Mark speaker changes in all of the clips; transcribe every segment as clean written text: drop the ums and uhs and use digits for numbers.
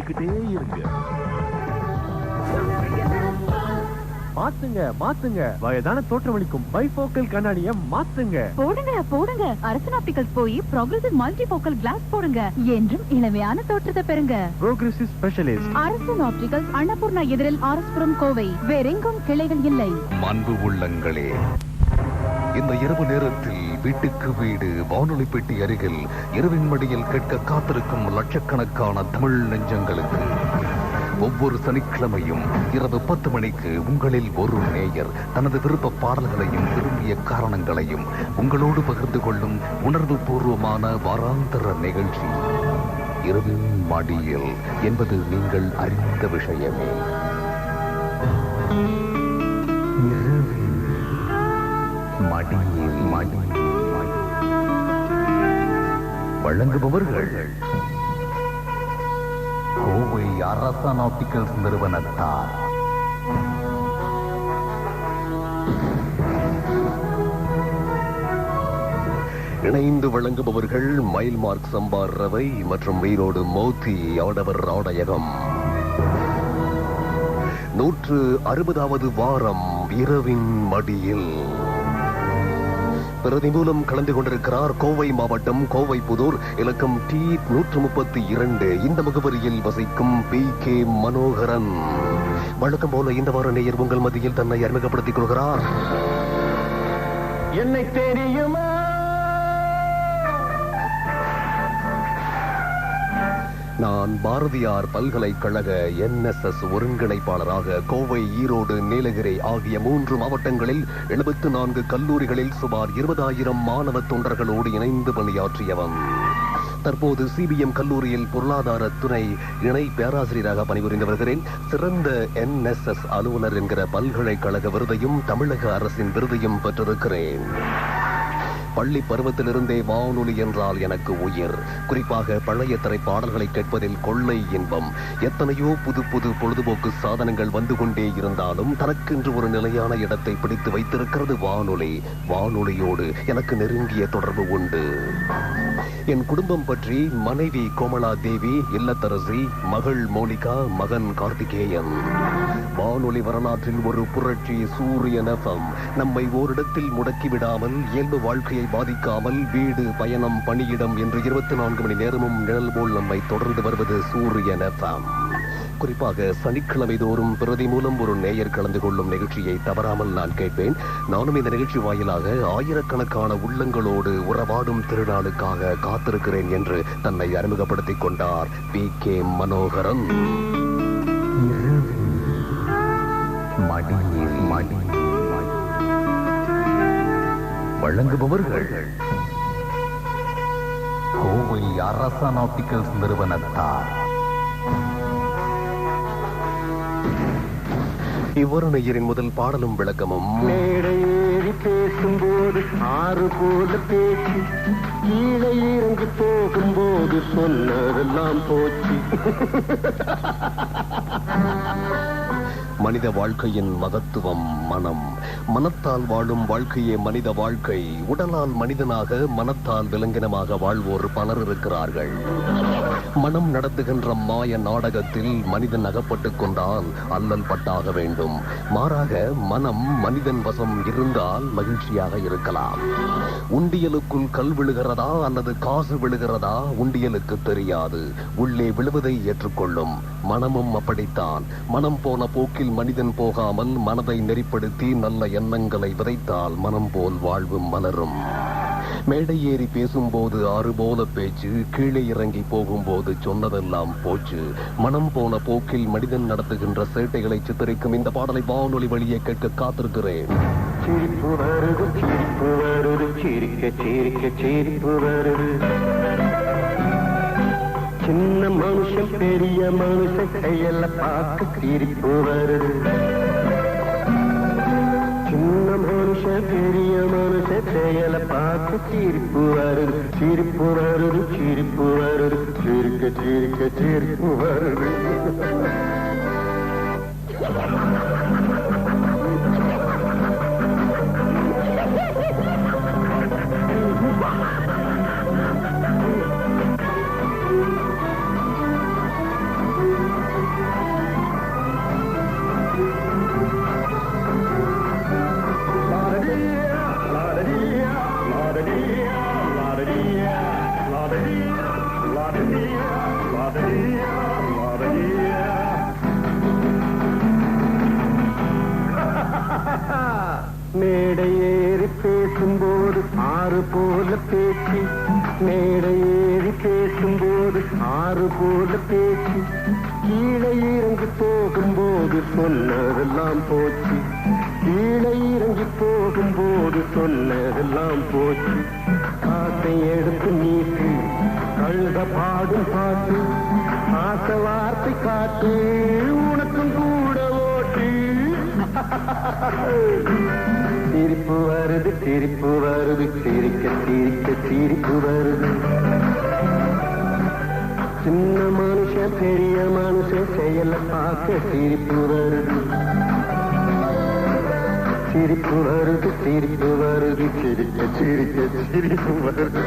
Speaker 1: கேட்டுக்கிட்டே இருங்க. மாத்துங்க வயதான தோற்றமளிக்கும் பைஃபோக்கல் கண்ணாடியை மாத்துங்க.
Speaker 2: போடுங்க அரசன் ஆப்டிகல்ஸ் போய் ப்ரோக்ரசிவ் மல்டிஃபோக்கல் கிளாஸ் போடுங்க. என்றும் இளமையான தோற்றத்தை பெறுங்க.
Speaker 1: ப்ரோக்ரசிவ் ஸ்பெஷலிஸ்ட்
Speaker 2: அரசன் ஆப்டிகல்ஸ், அன்னபூர்ணா எதிரில் ஆர்எஸ்புரம், கோவை. வேறெங்கும் கிளைகள் இல்லை.
Speaker 3: அன்பு உள்ளங்களே, இந்த இரவு நேரத்தில் வீட்டுக்கு வீடு வானொலி பெட்டி அருகில் இரவின் மடியில் கேட்க காத்திருக்கும் லட்சக்கணக்கான தமிழ் நெஞ்சங்களுக்கு ஒவ்வொரு சனிக்கிழமையும் இரவு 10 மணிக்கு உங்களில் ஒரு நேயர் தனது விருப்ப பாடல்களையும் விரும்பிய காரணங்களையும் உங்களோடு பகிர்ந்து கொள்ளும் உணர்வு பூர்வமான வாராந்தர நிகழ்ச்சி இரவின் மடியில் என்பது நீங்கள் அறிந்த விஷயமே. வழங்குபவர்கள் கோவை அரசன் ஆப்டிகல்ஸ் நிறுவனத்தார்.
Speaker 4: இணைந்து வழங்குபவர்கள் மைல்மார்க் சம்பார் ரவை மற்றும் ஈரோடு மோத்தி ஆடவர் ஆடையகம். 160வது வாரம் இரவின் மடியில் பிரதி மூலம் கலந்து கொண்டிருக்கிறார் கோவை மாவட்டம் கோவை புதூர் இலக்கம் T132 இந்த முகவரியில் வசிக்கும் PK மனோகரன். வழக்கம் போல இந்த வார நேயர் உங்கள் மத்தியில் தன்னை அறிமுகப்படுத்திக் கொள்கிறார். என்னை தெரியுமா? நான் பாரதியார் பல்கலைக்கழக NSS ஒருங்கிணைப்பாளராக கோவை, ஈரோடு, நீலகிரி ஆகிய 3 மாவட்டங்களில் 74 கல்லூரிகளில் சுமார் 20,000 மாணவ தொண்டர்களோடு இணைந்து பணியாற்றியவன். தற்போது CBM கல்லூரியில் பொருளாதார துணை இணை பேராசிரியராக பணிபுரிந்து வருகிறேன். சிறந்த NSS அலுவலர் என்கிற பல்கலைக்கழக விருதையும் தமிழக அரசின் விருதையும் பெற்றிருக்கிறேன். பள்ளி பருவத்திலிருந்தே வானொலி என்றால் எனக்கு உயிர். குறிப்பாக பழைய திரைப்பாடல்களை கேட்பதில் கொள்ளை இன்பம். எத்தனையோ புது புது பொழுதுபோக்கு சாதனங்கள் வந்து கொண்டே இருந்தாலும் தனக்கென்று ஒரு நிலையான இடத்தை பிடித்து வைத்திருக்கிறது வானொலி. வானொலியோடு எனக்கு நெருங்கிய தொடர்பு உண்டு. என் குடும்பம் பற்றி மனைவி கோமலா தேவி, இல்லத்தரசி, மகள் மோனிகா, மகன் கார்த்திகேயன். வானொலி வரலாற்றில் ஒரு புரட்சி சூரியன் FM. நம்மை ஓரிடத்தில் முடக்கிவிடாமல் இயல்பு வாழ்க்கையை பாதிக்காமல் வீடு, பயணம், பணியிடம் என்று 24 மணி நேரமும் நிழல் போல் நம்மை தொடர்ந்து வருவது சூரியன் FM. குறிப்பாக சனிக்கிழமை தோறும் பிரதி மூலம் ஒரு நேயர் கலந்து கொள்ளும் நிகழ்ச்சியை தவறாமல் நான் கேட்பேன். நானும் இந்த நிகழ்ச்சி வாயிலாக ஆயிரக்கணக்கான உள்ளங்களோடு உறவாடும் திருநாளுக்காக காத்திருக்கிறேன் என்று தன்னை அறிமுகப்படுத்திக் கொண்டார் PK மனோகரன். வழங்குபவர்கள் கோவை அரசன் ஆப்டிகல்ஸ் நிறுவனத்தார். இவ்வாறு நேயரின் முதல் பாடலும் விளக்கமும்.
Speaker 5: மேடையேறி பேசும்போது ஆறு போல பேச்சு, கீழே இறங்கி போகும்போது சொன்னதெல்லாம் போச்சு.
Speaker 4: மனித வாழ்க்கையின் மகத்துவம் மனம். மனத்தால் வாழும் வாழ்க்கையே மனித வாழ்க்கை. உடலால் மனிதனாக, மனத்தால் விலங்கினமாக வாழ்வோர் பலர் இருக்கிறார்கள். மனம் நடத்துகின்ற மாய நாடகத்தில் மனிதன் அகப்பட்டுக் கொண்டால் அல்லல் பட்டாக வேண்டும். மாறாக மனம் மனிதன் வசம் இருந்தால் மகிழ்ச்சியாக இருக்கலாம். உண்டியலுக்குள் கல் விழுகிறதா அல்லது காசு விழுகிறதா உண்டியலுக்கு தெரியாது. உள்ளே விழுவதை ஏற்றுக்கொள்ளும். மனமும் அப்படித்தான். மனம் போன போக்கில் மனிதன் போகாமல் மனதை நெறிப்படுத்தி நல்ல எண்ணங்களை விதைத்தால் மனம் போல் வாழ்வு மலரும். மேடை ஏறி பேசும்போது ஆறு போல பேச்சு, கீழே இறங்கி போகும்போது சொன்னதெல்லாம் போச்சு. மனம் போன போக்கில் மனிதன் நடத்துகின்ற சேட்டைகளை சித்தரிக்கும் இந்த பாடலை வானொலி வழியே கேட்க காத்திருக்கிறேன்.
Speaker 5: சிரிப்பு வருது, சிரிப்பு வருது, சிரிக்க சிரிக்க சிரிப்பு வருது. சின்ன மனுஷன் பெரிய மனுஷன் கையில பார்க்க சிரிப்பு வருது. சின்ன மனுஷன் பெரிய மனுஷன் கையில பார்க்க சிரிப்பு வருது. சிரிப்பு வருது, சிரிப்பு வருது, சிரிக்க சிரிக்க சிரிப்பு வருது. மேடை ஏறி பேசும்போது ஆறு போல பேச்சு, மேடை ஏறி பேசும்போது ஆறு போல பேச்சு, கீழே இறங்கி போகும்போது சொன்னதெல்லாம் போச்சு, கீழே இறங்கி போகும்போது சொன்னதெல்லாம் போச்சு. காசை எடுத்து நீட்டு கழுத பாடும் பாட்டு, ஆசை வார்த்தை காட்டு உனக்கும் கூட ஓட்டு. சிரிப்பு வருது சிரிப்பு வருது, சிரிக்க சிரிக்க சிரிப்பு வருது. சின்ன மனுஷன் பெரிய மனுஷன் செயல பார்க்க சிரிப்பு வருது, சிரிப்பு வருது சிரிப்பு வருது, சிரிக்க சிரிக்க சிரிப்பு வருது.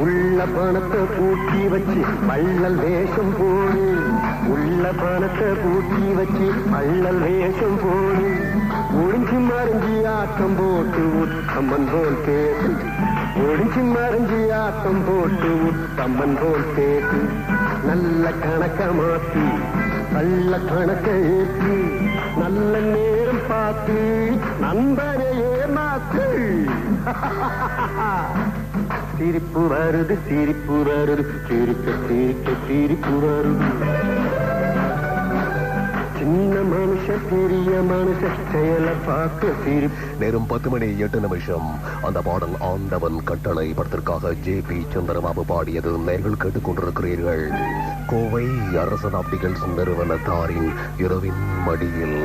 Speaker 5: உள்ள பணத்தை பூட்டி வச்சு மள்ளல் வேஷம் போடு, உள்ள பணத்தை பூட்டி வச்சு மள்ளல் வேஷம் போடு, ஒழிஞ்சு மறைஞ்சி ஆட்டம் போட்டு உத்தம்மன் போல் பேசு, ஒழிஞ்சு மறைஞ்சி ஆட்டம் போட்டு உத்தம்மன் போல் பேசு. நல்ல கணக்க மாத்தி நல்ல கணக்க ஏற்றி, நல்ல நேரம் பார்த்து நண்பரையே மாத்து. சிரிப்பு வருது சிரிப்பு வருது, சிரிக்க சிரிக்க சிரிப்பு வருது. சின்ன மனுஷன் பெரிய மனுஷன் செயலை பார்க்க சிரிப்பு.
Speaker 4: நேரம் 10:08. அந்த பாடல் ஆண்டவன் கட்டளை படத்திற்காக ஜே.பி. சந்திரபாபு பாடியது நேர்கள் கேட்டுக்கொண்டிருக்கிறீர்கள். கோவை அரசன் ஆப்டிகல்ஸ் நிறுவனத்தாரின் இரவின் மடியில்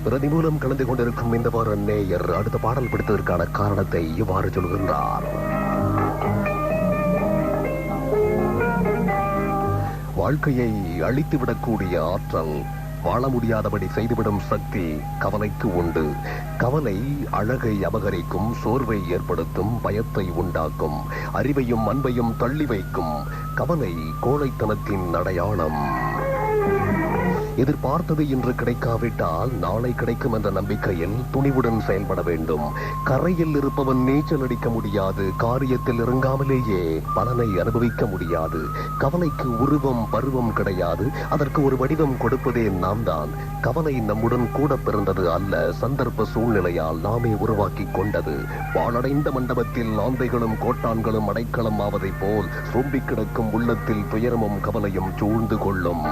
Speaker 4: பிரதி மூலம் கலந்து கொண்டிருக்கும் இந்த வார நேயர் அடுத்த பாடல் பிடித்ததற்கான காரணத்தை இவ்வாறு சொல்கின்றார். வாழ்க்கையை அழித்துவிடக்கூடிய ஆற்றல், வாழ முடியாதபடி செய்துவிடும் சக்தி கவலைக்கு உண்டு. கவலை அழகை அபகரிக்கும், சோர்வை ஏற்படுத்தும், பயத்தை உண்டாக்கும், அறிவையும் அன்பையும் தள்ளி வைக்கும். கவலை கோழைத்தனத்தின் அடையாளம். எதிர்பார்த்தது இன்று கிடைக்காவிட்டால் நாளை கிடைக்கும் என்ற நம்பிக்கையில் துணிவுடன் செயல்பட வேண்டும். கரையில் இருப்பவன் நீச்சல் அடிக்க முடியாது, காரியத்தில் இறங்காமலேயே பலனை அனுபவிக்க முடியாது. கவலைக்கு உருவம் பருவம் கிடையாது, அதற்கு ஒரு வடிவம் கொடுப்பதே நாம் தான். கவலை நம்முடன் கூட பிறந்தது அல்ல, சந்தர்ப்ப சூழ்நிலையால் நாமே உருவாக்கி கொண்டது. பாழடைந்த மண்டபத்தில் ஆந்தைகளும் கோட்டான்களும் அடைக்கலம் ஆவதைப் போல் சோம்பி கிடக்கும் உள்ளத்தில் துயரமும் கவலையும் சூழ்ந்து கொள்ளும்.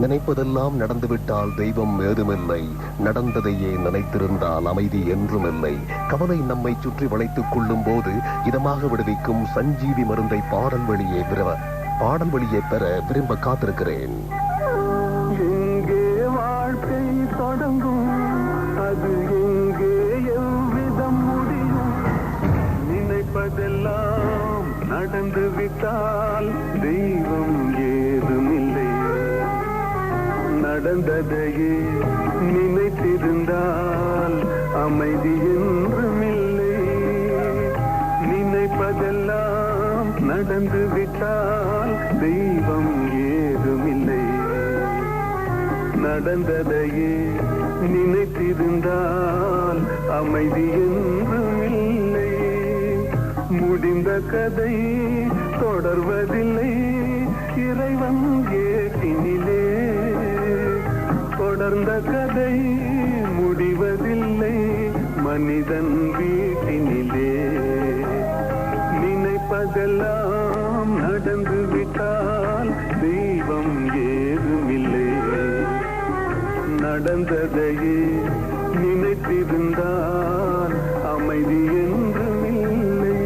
Speaker 4: நினைப்பதெல்லாம் நடந்துவிட்டால் தெய்வம் ஏதுமில்லை, நடந்ததையே நினைத்திருந்தால் அமைதி என்றுமில்லை. கவலை நம்மை சுற்றி வளைத்துக் கொள்ளும் போது இதமாக விடுவிக்கும் சஞ்சீவி மருந்தை பாடல் வழியே பெற விரும்ப காத்திருக்கிறேன்.
Speaker 5: எங்கே வாழ்க்கை தொடங்கும், அது எங்கே எவ்விதம் முடியும், நினைப்பதெல்லாம் நடந்து விட்டால் தெய்வம் ஏதுமில்லை, நடந்ததையே நினைத்திருந்தால் அமைதி என்றுமில்லை, நினைப்பதெல்லாம் நடந்து விட்டால் தெய்வம் ஏதுமில்லை, நடந்ததையே நினைத்திருந்தால் அமைதி என்றுமில்லை. முடிந்த கதை தொடர்வதில்லை, இறைவன் ஏட்டினிலே தொடர்ந்த கதை முடிவதில்லை, மனிதன் வீட்டினிலே. நினைப்பதெல்லாம் நடந்து விட்டால் தெய்வம் ஏதுமில்லை, நடந்ததையே நினைத்திருந்தால் அமைதி என்றுமில்லை.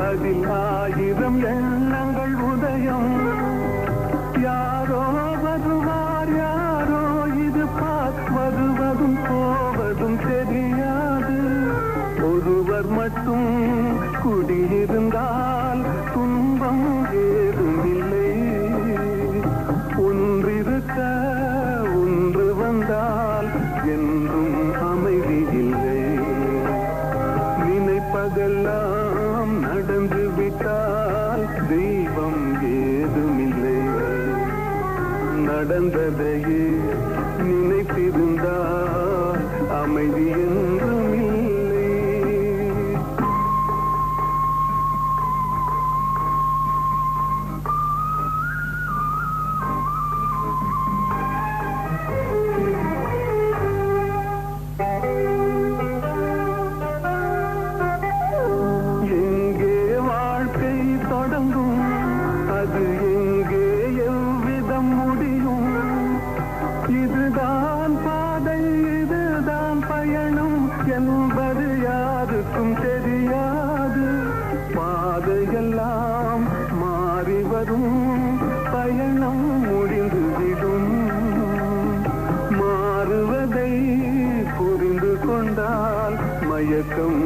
Speaker 5: அதில் ஒருவர் மட்டும் குடியிருந்தால் துன்பம் ஏதுமில்லை. ஒன்றிருக்க ஒன்று வந்தால் என்றும் அமைதி இல்லை. நினைப்பதெல்லாம் நடந்து விட்டால் தெய்வம் ஏதுமில்லை. நடந்ததையே நினைத்திருந்தால் அமைதி என்றும் இல்லை. எங்கே வாழ்க்கை தொடங்கும், அது எங்கே எவ்விதம் முடியும்? இதுதான் பாதை, இதுதான் பயணம் என்பது யாருக்கும் தெரியாது. பாதையெல்லாம் மாறி வரும், பயணம் முடிந்துவிடும். மாறுவதை புரிந்து கொண்டால் மயக்கம்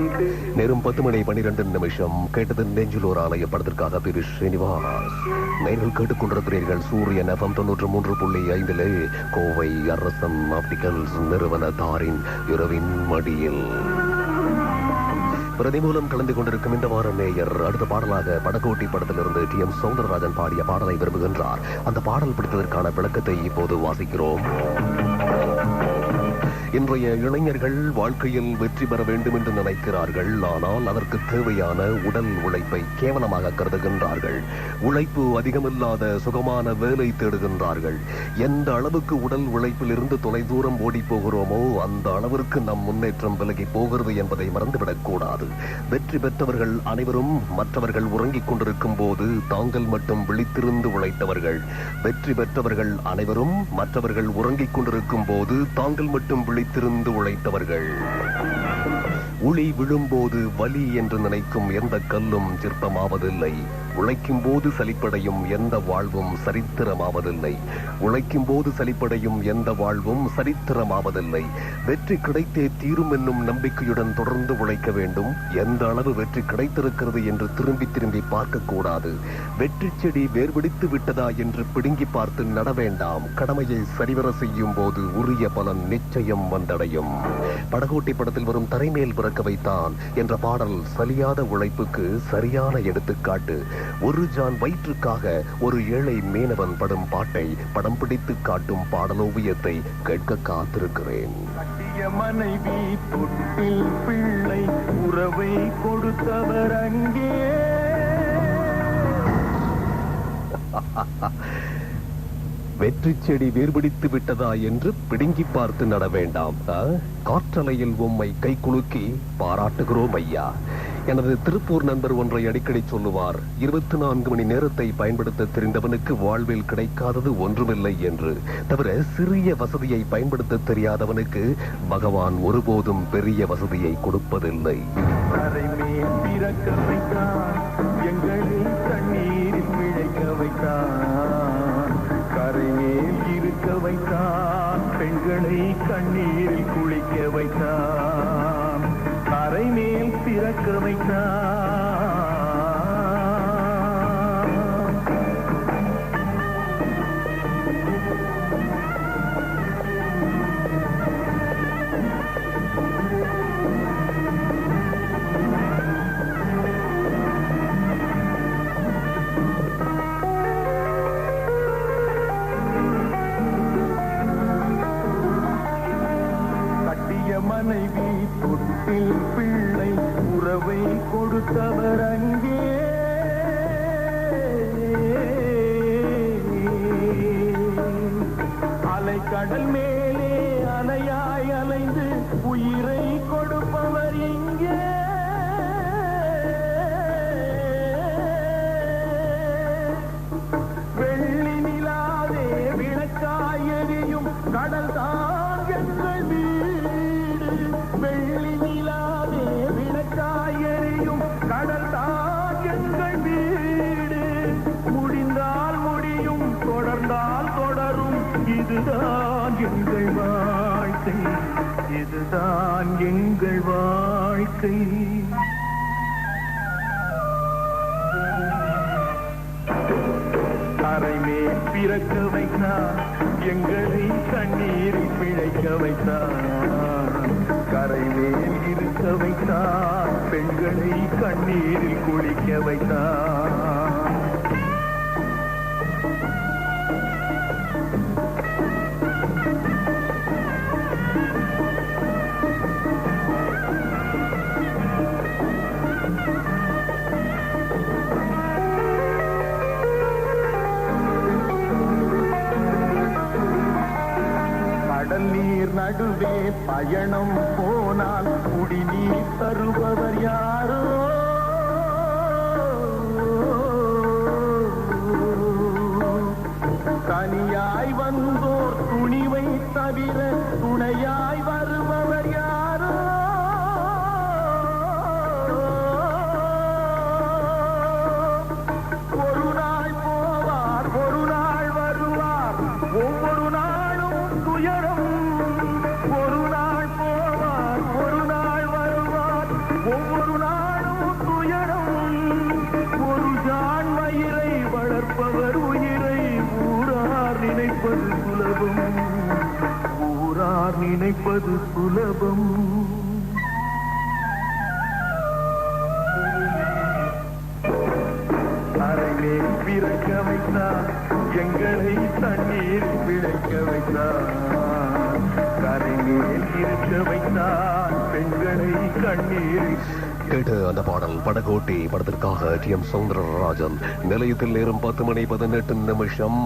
Speaker 4: நேரம் 10:12 கேட்டது நெஞ்சில் ஒரு ஆலய படத்திற்காக திரு ஸ்ரீனிவாஸ். நீங்கள் கேட்டுக்கொண்டிருக்கிறீர்கள் சூரியன் FM 93.5 கோவை அரசன் ஆப்டிகல்ஸ் நிறுவனத்தாரின் இரவின் மடியில். பிரதி மூலம் கலந்து கொண்டிருக்கும் இந்த வார நேயர் அடுத்த பாடலாக படகோட்டி படத்திலிருந்து TM சௌந்தரராஜன் பாடிய பாடலை விரும்புகின்றார். அந்த பாடல் பிடித்ததற்கான விளக்கத்தை இப்போது வாசிக்கிறோம். இன்றைய இளைஞர்கள் வாழ்க்கையில் வெற்றி பெற வேண்டும் என்று நினைக்கிறார்கள். ஆனால் அதற்கு தேவையான உடல் உழைப்பை கேவலமாக கருதுகின்றார்கள். உழைப்பு அதிகமில்லாத சுகமான வேலை தேடுகின்றார்கள். எந்த அளவுக்கு உடல் உழைப்பில் இருந்து தொலைதூரம் ஓடி போகிறோமோ அந்த அளவிற்கு நம் முன்னேற்றம் விலகி போகிறது என்பதை மறந்துவிடக் கூடாது. வெற்றி பெற்றவர்கள் அனைவரும் மற்றவர்கள் உறங்கிக் கொண்டிருக்கும் போது தாங்கள் மட்டும் விழித்திருந்து உழைத்தவர்கள். வெற்றி பெற்றவர்கள் அனைவரும் மற்றவர்கள் உறங்கிக் கொண்டிருக்கும் போது தாங்கள் மட்டும் விழித்திருந்து உழைத்தவர்கள். உளி விழும்போது வலி என்று நினைக்கும் எந்த கல்லும் சிற்பமாவதில்லை. உழைக்கும் போது சலிப்படையும் எந்த வாழ்வும் சரித்திரமாவதில்லை. உழைக்கும் போது சலிப்படையும் எந்த வாழ்வும் சரித்திரமாவதில்லை. வெற்றி கிடைத்தே தீரும் என்னும் நம்பிக்கையுடன் தொடர்ந்து உழைக்க வேண்டும். எந்த அளவு வெற்றி கிடைத்திருக்கிறது என்று திரும்பி திரும்பி பார்க்க கூடாது. வெற்றி செடி வேர்பிடித்து விட்டதா என்று பிடுங்கி பார்த்து நட வேண்டாம். கடமையை சரிவர செய்யும் போது உரிய பலன் நிச்சயம் வந்தடையும். படகோட்டி படத்தில் வரும் தரைமேல் பிறக்க வைத்தான் என்ற பாடல் சலியாத உழைப்புக்கு சரியான எடுத்துக்காட்டு. ஒரு ஜான் வயிற்றுக்காக ஒரு ஏழை மீனவன் படும் பாட்டை படம் பிடித்து காட்டும் பாடலோவியத்தை கேட்க காத்திருக்கிறேன்.
Speaker 5: கட்டிய மனைவி தொட்டில் பிள்ளை உறவை கொடுத்தவர் அங்கே.
Speaker 4: வெற்றி செடி வேர்பிடித்து விட்டதா என்று பிடுங்கி பார்த்து நட வேண்டாம். காற்றலையில் உம்மை கை குலுக்கி பாராட்டுகிறோம் ஐயா. எனது திருப்பூர் நண்பர் ஒன்றை அடிக்கடி சொல்லுவார். 24 மணி நேரத்தை பயன்படுத்த தெரிந்தவனுக்கு வாழ்வில் கிடைக்காதது ஒன்றுமில்லை என்று. தவிர சிறிய வசதியை பயன்படுத்த தெரியாதவனுக்கு பகவான் ஒருபோதும் பெரிய வசதியை கொடுப்பதில்லை.
Speaker 5: பிறக்க வைத்தான், எங்களில் தண்ணீரில் பிழைக்க வைத்தான். கரைமேல் இருக்க வைத்தான், பெண்களை கண்ணீரில் குளிக்க வைத்தான். கரை மேல் பிறக்க வைத்தான். மனைவி தொட்டில் பிள்ளை உறவை கொடுத்தவர் அங்கே. அலை கடல் மேலே அலையாய் அலைந்து உயிரை கொடுப்பவர் இங்கே. வெள்ளி நிலாதே விளக்காய் எரியும் கடல் தான் எங்கள் வீடு. வெள்ளி நிலாதே விளக்காய் எரியும் கடல் தான் எங்கள் வீடு. முடிந்தால் முடியும், தொடர்ந்தால் தொடரும், இதுதான் எங்கள் வாழ்க்கை, இதுதான் எங்கள் வாழ்க்கை. கரைமே பிறக்க வைத்தார், எங்களை கண்ணீரில் பிழைக்க வைத்தார். கரைமேல் இருக்க வைத்தார், பெண்களை கண்ணீரில் குளிக்க வைத்தார். கடல் நீர் நடுவே பயணம் போனால் குடிநீர் தருபவர் யாரோ? தனியாய் வந்தோர் துணிவை தவிர துணையாய் வருபவர் யாரோ? ஒரு நாள் போவார், ஒரு நாள் வருவார், ஒவ்வொரு நாளும் துயரம். ஒரு நாள் போவார், ஒரு நாள் வருவார், ஒவ்வொரு நாளும் துயரம். ஒரு ஜான் மயிரை வளர்ப்பவர் உயிரை ஊரார் நினைப்பது சுலபம், ஊரார் நினைப்பது சுலபம். அறைமே பிறக்க வைத்தார், எங்களை தண்ணீர் பிழைக்க வைத்தார். கரைமேல் இருக்க வைத்தார், பெண்களை கண்ணீர்.
Speaker 4: கேட்ட அந்த பாடல் படகோட்டி படத்திற்காக டி எம் சௌந்தரராஜன். நிலையத்தில் நேரம் 10:18.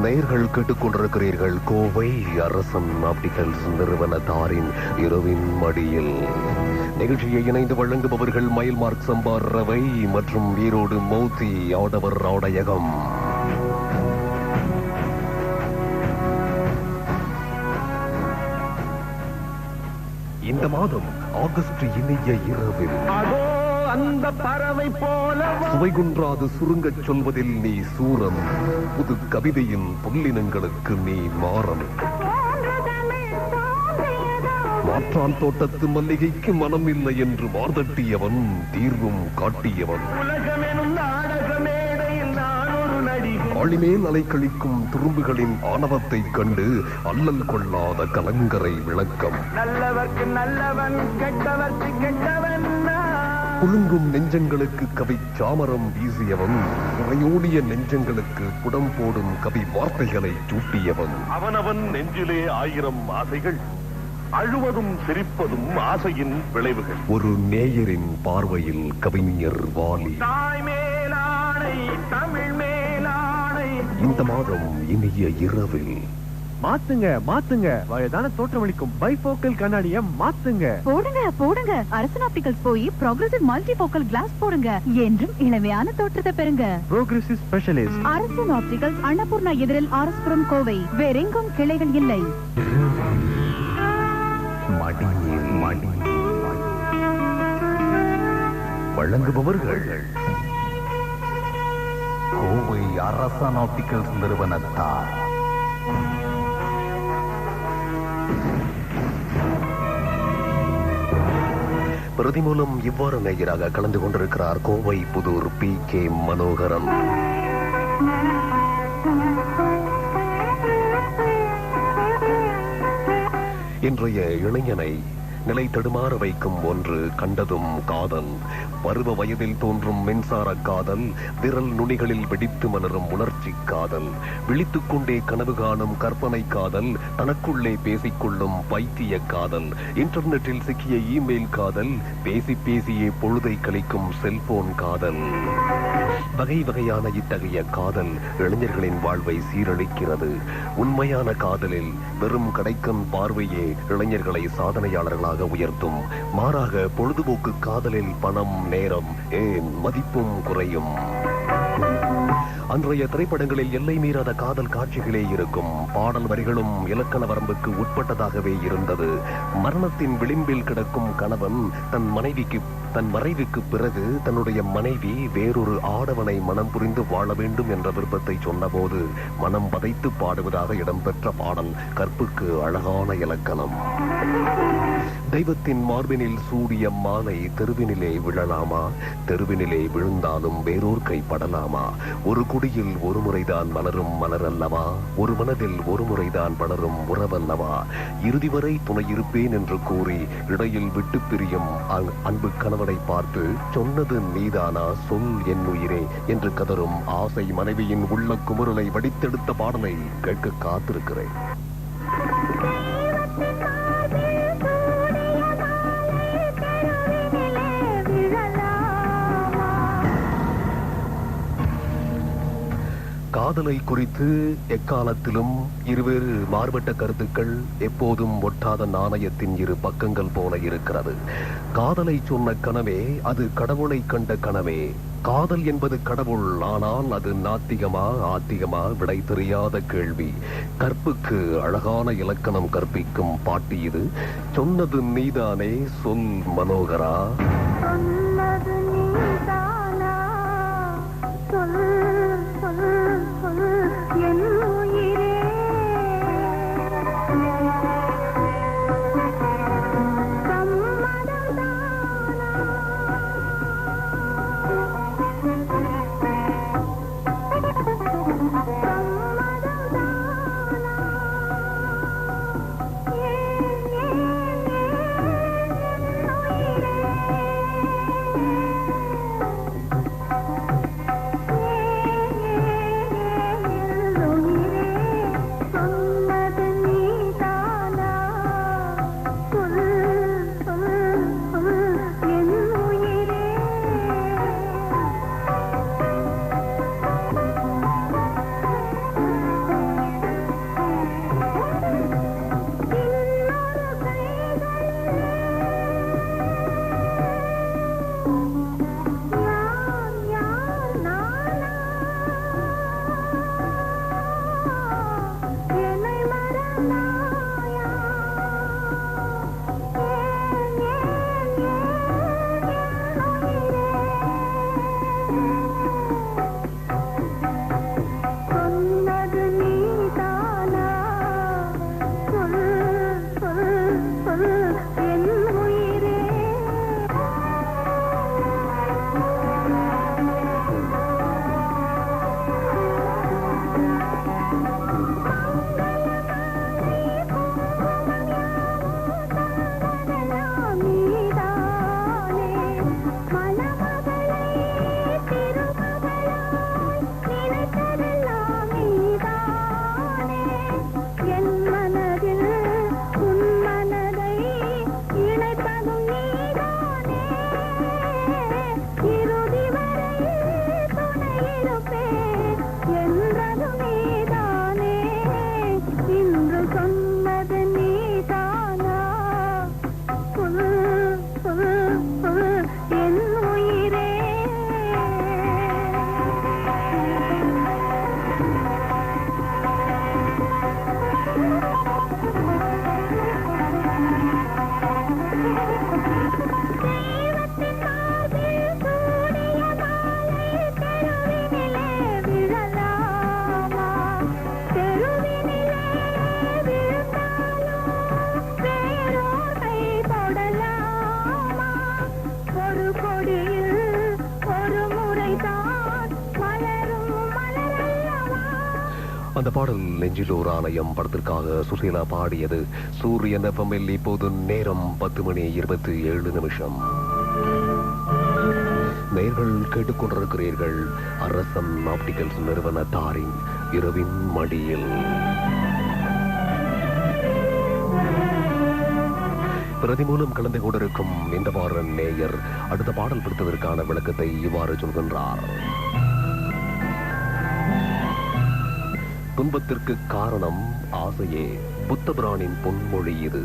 Speaker 4: நேயர்கள் கேட்டுக்கொண்டிருக்கிறீர்கள் கோவை அரசன் ஆப்டிகல்ஸ் நிறுவனத்தாரின் இரவின் மடியில். நிகழ்ச்சியை இணைந்து வழங்குபவர்கள் மயில் மார்க் சம்பார் ரவை மற்றும் ஈரோடு மௌத்தி ஆடவர் ஆடையகம். இந்த மாதம் ஆகஸ்ட் இனிய இரவில்
Speaker 5: அந்த பறவை போல
Speaker 4: சுவைகுன்றாது சுருங்கச் சொல்வதில் நீ சூரன், புது கவிதையின் புல்லினங்களுக்கு நீ மாறன். மாற்றான் தோட்டத்து மல்லிகைக்கு மனம் இல்லை என்று மார்தட்டியவன், தீர்வும் காட்டியவன்.
Speaker 5: உலகமெனும் நாடக மேடையில் நான் ஒரு நடிகை.
Speaker 4: ஆளிமேல் அலைக்கழிக்கும் துரும்புகளின் ஆணவத்தை கண்டு அல்லல் கொள்ளாத கலங்கரை விளக்கம்.
Speaker 5: நல்லவர்க்கு நல்லவன், கெட்டவர்க்கு கெட்டவன்.
Speaker 4: புழுங்கும் நெஞ்சங்களுக்கு கவி சாமரம் வீசியவன், உரையோடிய நெஞ்சங்களுக்கு புடம் போடும் கவி வார்த்தைகளை சூட்டியவன்.
Speaker 6: அவனவன் நெஞ்சிலே 1000 ஆசைகள், அழுவதும் சிரிப்பதும் ஆசையின் விளைவுகள்.
Speaker 4: ஒரு நேயரின் பார்வையில் கவிஞர் வாலி.
Speaker 5: தாய் மேலானை, தமிழ் மேலானை.
Speaker 4: இந்த மாதம் இனிய இரவில்
Speaker 1: மாத்துங்க மாத்துங்க, வயதான தோற்றமளிக்கும் பைஃபோக்கல் கண்ணாடியை மாத்துங்க.
Speaker 2: போடுங்க போடுங்க, அரசன் ஆப்டிகல்ஸ் போய் ப்ராக்ரெசிவ் மல்டிஃபோக்கல் கிளாஸ் போடுங்க. என்றும் இளமையான தோற்றத்தை பெறுங்க.
Speaker 1: ப்ரோக்ரெசிவ் ஸ்பெஷலிஸ்ட்
Speaker 2: அரசன் ஆப்டிகல்ஸ், அன்னபூர்ணா எதிரில் ஆர்எஸ்புரம், கோவை. வேறெங்கும் கிளைகள் இல்லை.
Speaker 3: மடியில் மடி வழங்குபவர்கள் கோவை அரசன் ஆப்டிகல்ஸ் நிறுவனத்தார்.
Speaker 4: பிரதி மூலம் இவ்வாறு நேயராக கலந்து கொண்டிருக்கிறார் கோவை புதூர் PK மனோகரன். இன்றைய இளைஞனை நிலை தடுமாற வைக்கும் ஒன்று கண்டதும் காதல். பருவ வயதில் தோன்றும் மின்சார காதல், விரல் நுனிகளில் வெடித்து மலரும் உணர்ச்சி காதல், விழித்துக் கொண்டே கனவு காணும் கற்பனை காதல், தனக்குள்ளே பேசிக்கொள்ளும் பைத்திய காதல், இன்டர்நெட்டில் சிக்கிய இமெயில் காதல், பேசி பேசியே பொழுதை கழிக்கும் செல்போன் காதல். வகை வகையான இத்தகைய காதல் இளைஞர்களின் வாழ்வை சீரழிக்கிறது. உண்மையான காதலில் வெறும் கடைக்கண் பார்வையே இளைஞர்களை சாதனையாளர்களாக உயர்த்தும். மாறாக பொழுதுபோக்கு காதலில் பணம், நேரம், ஏன் மதிப்பும் குறையும். அன்றைய திரைப்படங்களில் எல்லை மீறாத காதல் காட்சிகளே இருக்கும். பாடல் வரிகளும் இலக்கண வரம்புக்கு உட்பட்டதாகவே இருந்தது. மரணத்தின் விளிம்பில் கிடக்கும் கணவன் தன் மறைவுக்கு பிறகு தன்னுடைய மனைவி வேறொரு ஆடவனை மனம் புரிந்து வாழ வேண்டும் என்ற விருப்பத்தை சொன்னபோது மனம் பதைத்து பாடுவதாக இடம்பெற்ற பாடல் கற்புக்கு அழகான இலக்கணம். தெய்வத்தின் மார்பினில் சூடிய மாலை தெருவினிலே விழலாமா? தெருவினிலே விழுந்தாலும் வேறோர் கைப்படலாமா? ஒரு குடியில் ஒரு முறைதான் மலரும் மலரல்லவா? ஒரு மனதில் ஒரு முறைதான் வளரும் உறவல்லவா? இறுதி வரை துணையிருப்பேன் என்று கூறி இடையில் விட்டு பிரியும் அன்பு கணவனை பார்த்து சொன்னது நீதானா சொல் என் உயிரே என்று கதரும் ஆசை மனைவியின் உள்ள குமுறலை வடித்தெடுத்த பாடலை கேட்க காத்திருக்கிறேன். காதலை குறித்து எக்காலத்திலும் இருவேறு மாறுபட்ட கருத்துக்கள் எப்போதும் ஒட்டாத நாணயத்தின் இரு பக்கங்கள் போல இருக்கிறது. காதலை சொன்ன கனவே அது கடவுளை கண்ட கனவே. காதல் என்பது கடவுள், ஆனால் அது நாத்திகமா ஆத்திகமா விடை தெரியாத கேள்வி. கற்புக்கு அழகான இலக்கணம் கற்பிக்கும் பாட்டி இது. சொன்னது நீதானே சொல் மனோகரா. அந்த பாடல் நெஞ்சில் ஓர் ஆலயம் படத்திற்காக சுசீலா பாடியது. சூரியன் எஃப்எம்மில் இப்போது நேரம் 10:27. நேர்கள் கேட்டுக்கொண்டிருக்கிறீர்கள் அரசன் ஆப்டிகல்ஸ் நிறுவனத்தாரின் இரவின் மடியில். பிரதி மூலம் கலந்து கொண்டிருக்கும் இந்த வார நேயர் அடுத்த பாடல் பிடித்ததற்கான விளக்கத்தை இவ்வாறு சொல்கின்றார். துன்பத்திற்கு காரணம் ஆசையே. புத்தபிரானின் பொன்மொழி இது.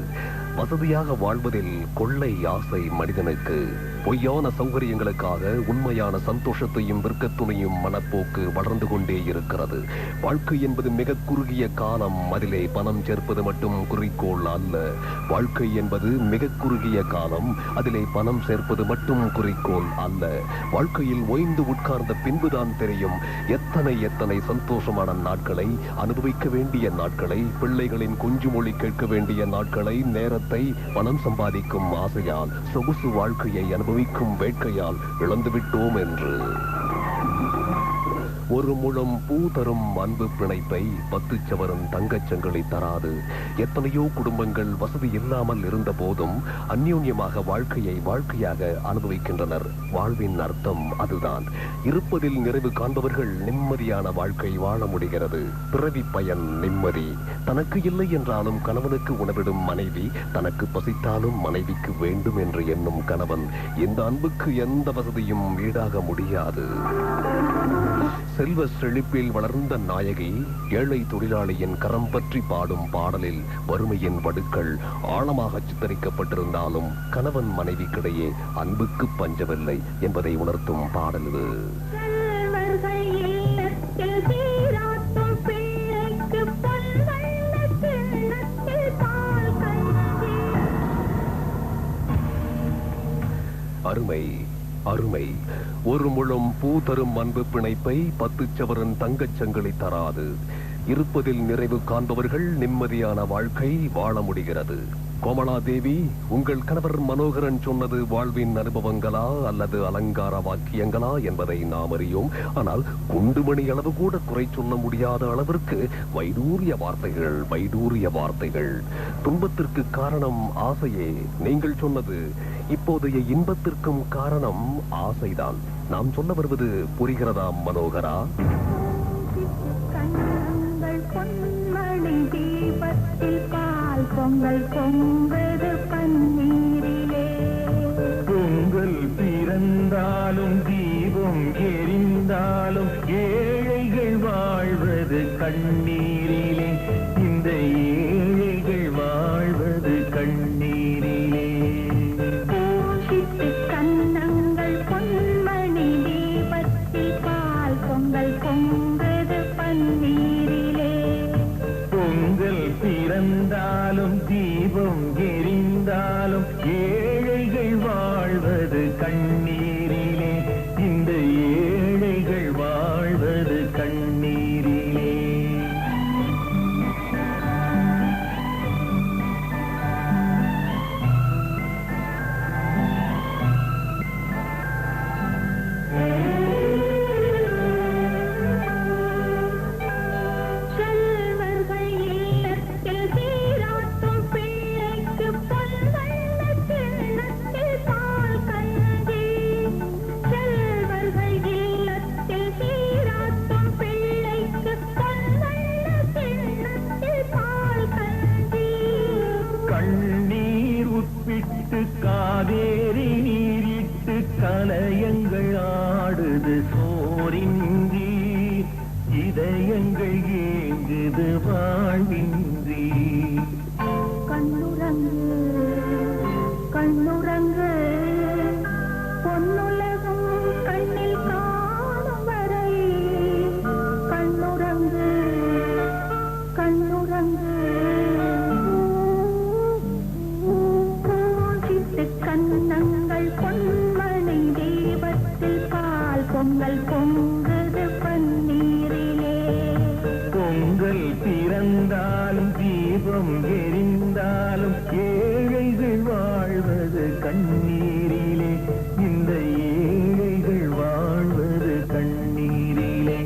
Speaker 4: வசதியாக வாழ்வதில் கொள்ளை ஆசை மனிதனுக்கு. பொய்யான சௌகரியங்களுக்காக உண்மையான சந்தோஷத்தையும் விற்கத்துணையும் மனப்போக்கு வளர்ந்து கொண்டே இருக்கிறது. வாழ்க்கை என்பது மிக குறுகிய காலம், அதிலே பணம் சேர்ப்பது மட்டும் குறிக்கோள் அல்ல. வாழ்க்கை என்பது மிக குறுகிய காலம், அதிலே பணம் சேர்ப்பது மட்டும் குறிக்கோள் அல்ல. வாழ்க்கையில் ஓய்ந்து உட்கார்ந்த பின்புதான் தெரியும் எத்தனை எத்தனை சந்தோஷமான நாட்களை, அனுபவிக்க வேண்டிய நாட்களை, பிள்ளைகளின் குஞ்சுமொழி கேட்க வேண்டிய நாட்களை, நேரத்தை பணம் சம்பாதிக்கும் ஆசையால், சொகுசு வாழ்க்கையை அனுபவிக்கும் வேட்கையால் இழந்துவிட்டோம் என்று. ஒரு முழம் பூ தரும் அன்பு பிணைப்பை 10 சவரன் தங்கச்சங்கிலி தராது. எத்தனையோ குடும்பங்கள் வசதி இல்லாமல் இருந்த போதும் அந்யோன்யமாக வாழ்க்கையை வாழ்க்கையாக அனுபவிக்கின்றனர். வாழ்வின் அர்த்தம் அதுதான். இருப்பதில் நிறைவு காண்பவர்கள் நிம்மதியான வாழ்க்கை வாழ முடிகிறது. பிறவி பயன் நிம்மதி. தனக்கு இல்லை என்றாலும் கணவனுக்கு உணவிடும் மனைவி, தனக்கு பசித்தாலும் மனைவிக்கு வேண்டும் என்று எண்ணும் கணவன், இந்த அன்புக்கு எந்த வசதியும் ஈடாக முடியாது. செல்வ செழிப்பில் வளர்ந்த நாயகி ஏழை தொழிலாளியின் கரம் பற்றி பாடும் பாடலில் வறுமையின் வடுக்கள் ஆழமாக சித்தரிக்கப்பட்டிருந்தாலும் கணவன் மனைவிக்கிடையே அன்புக்கு பஞ்சமில்லை என்பதை உணர்த்தும் பாடல் இது. அருமை அருமை. ஒரு முழம் பூ தரும் அன்பு பிணைப்பை 10 சவரன் தங்கச்சங்கிலி தராது. இருப்பதில் நிறைவு காண்பவர்கள் நிம்மதியான வாழ்க்கை வாழ முடிகிறது. கோமலா தேவி, உங்கள் கணவர் மனோகரன் சொன்னது வாழ்வின் அனுபவங்களா அல்லது அலங்கார வாக்கியங்களா என்பதை நாம் அறியோம். ஆனால் குண்டுமணி அளவு கூட குறை சொல்ல முடியாத அளவிற்கு வைடூரிய வார்த்தைகள், வைடூரிய வார்த்தைகள். துன்பத்திற்கு காரணம் ஆசையே. நீங்கள் சொன்னது இப்போதைய இன்பத்திற்கும் காரணம் ஆசைதான். நாம் சொல்ல வருவது புரிகிறதா மனோகரா?
Speaker 7: பொங்கல் பொங்குது பன்னீரிலே.
Speaker 5: பொங்கல் பிறந்தாலும் தீபம் எரிந்தாலும் ஏழைகள் வாழ்வது கண்ணீரிலே. இந்த ஏழைகள் வாழ்வது கண்ணீரிலே.
Speaker 7: பூசித்து கன்னங்கள் பொன்மணி தீபத்தில் பால் பொங்கல் பொங்குது பன்னீரிலே.
Speaker 5: பொங்கல் பிறந்தாலும் தீபம் எரிந்தாலும் ஏழைகள் வாழ்வது கண்ணீரிலே. இந்த ஏழைகள் வாழ்வது கண்ணீரிலே. கண்ணீர் உப்பிட்டு காவேரி நீரிட்டு கலயங்கள் ஆடுது சோரின்றி. இதயங்கள் ஏங்குது வாழ்வின்றி.
Speaker 7: கண்ணுரங்கு கண்ணுரங்கு பொன்னுலகம் கண்ணில் காணும் வரை. கண்ணுரங்கு கண்ணுரங்கு. கன்னங்கள் பொன்மணி தீபத்தில் பால் பொங்கல் பொங்குது பன்னீரிலே.
Speaker 5: பொங்கல் பிறந்தாலும் தீபம் எரிந்தாலும் ஏழைகள் வாழ்வது கண்ணீரிலே. இந்த ஏழைகள் வாழ்வது கண்ணீரிலே.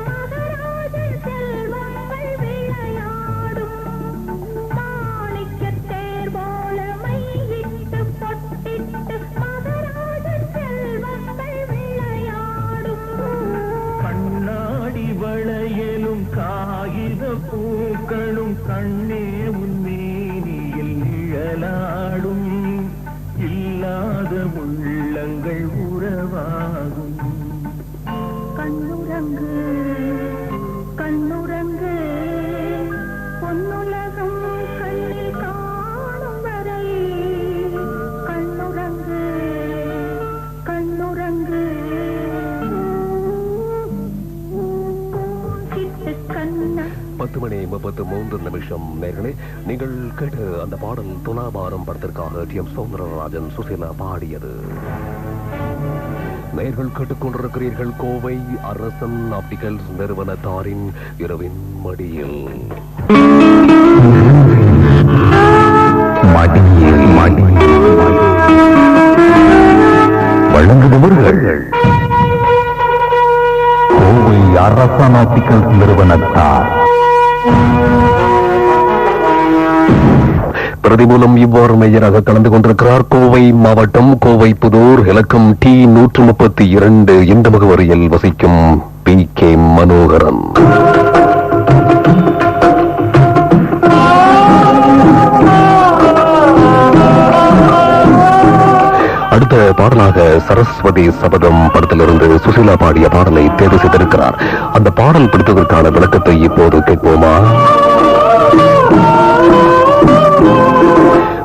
Speaker 7: மகராஜ செல்வங்கள் விளையாடும்.
Speaker 5: ஆகும்.
Speaker 7: கண்ணுறங்கு கண்ணுறங்கு பொன்னுலகம் கண்ணில் காணும் வரை கண்ணுறங்கு கண்ணுறங்கு சிட்டு கண்ண
Speaker 4: 10:33 நேர்களே, நீங்கள் கேட்டு அந்த பாடல் துலாபாரம் படத்திற்காக டி.எம். சௌந்தரராஜன் சுசீலா பாடியது. நேர்கள் கேட்டுக்கொண்டிருக்கிறீர்கள் கோவை அரசன் ஆப்டிகல்ஸ் நிறுவனத்தாரின் இரவின் மடியில்.
Speaker 3: வழங்குபவர்கள் கோவை அரசன் ஆப்டிகல்ஸ் நிறுவனத்தார்.
Speaker 4: பிரதி மூலம் இவ்வாறு மேயராக கலந்து கொண்டிருக்கிறார் கோவை மாவட்டம் கோவை புதூர் இலக்கம் T132 இந்த முகவரியில் வசிக்கும் P.K. மனோகரன். அடுத்த பாடலாக சரஸ்வதி சபதம் படத்திலிருந்து சுசீலா பாடிய பாடலை தேர்வு செய்திருக்கிறார். அந்த பாடல் பிடித்ததற்கான விளக்கத்தை இப்போது கேட்போமா?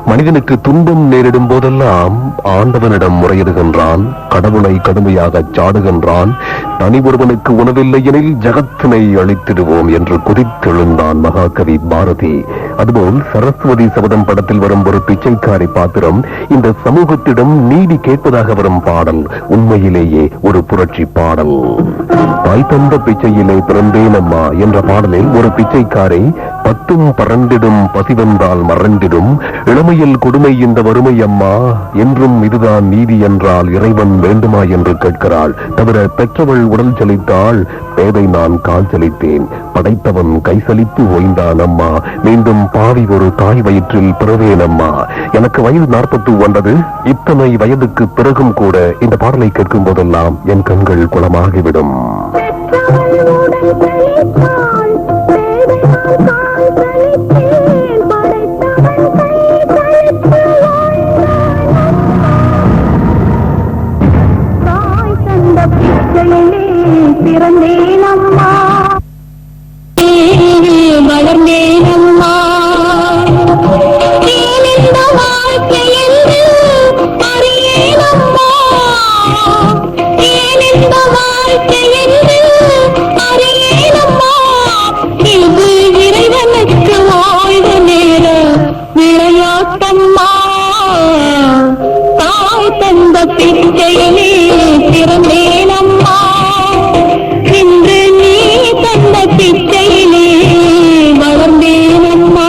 Speaker 4: மனிதனுக்கு துன்பம் நேரிடும் போதெல்லாம் ஆண்டவனிடம் முறையிடுகின்றான், கடவுளை கடுமையாக சாடுகின்றான். தனி ஒருவனுக்கு உணவில்லை எனில் ஜகத்தினை அழித்திடுவோம் என்று குதித்தெழுந்தான் மகாகவி பாரதி. அதுபோல் சரஸ்வதி சபதம் படத்தில் வரும் ஒரு பிச்சைக்காரி பாத்திரம் இந்த சமூகத்திடம் நீதி கேட்பதாக வரும் பாடல் உண்மையிலேயே ஒரு புரட்சி பாடல். தாய் தந்த பிச்சையிலே பிறந்தேனம்மா என்ற பாடலில் ஒரு பிச்சைக்காரை 10 பறந்திடும் பசிவென்றால் மறந்திடும் இளமையில் கொடுமை இந்த வறுமை அம்மா என்றும் இதுதான் நீதி என்றால் இறைவன் வேண்டுமா என்று கேட்கிறாள். தவிர பெற்றவள் உடல் செழித்தாள், பேதை நான் கால் செழித்தேன், படைத்தவன் கை சலித்து ஓய்ந்தான் அம்மா, மீண்டும் பாவி ஒரு தாய் வயிற்றில் பிறவேன் அம்மா. எனக்கு வயது 49. இத்தனை வயதுக்கு பிறகும் கூட இந்த பாடலை கேட்கும் போதெல்லாம் என் கண்கள் குளமாகிவிடும்.
Speaker 7: பிறந்தேனம்மா வளர்ந்தேனம்மா இந்த வாழ்க்கை என்று அறியேனம்மா இந்த வாழ்க்கை என்று அறியேனம்மா இது இறைவனுக்கு வாழ்ந்த நேர விளையாட்டம்மா தாய் தந்த பிச்சையிலே பிறந்தேனம்மா இன்று நீ தந்த பிச்சையிலே வளர்ந்தேனம்மா.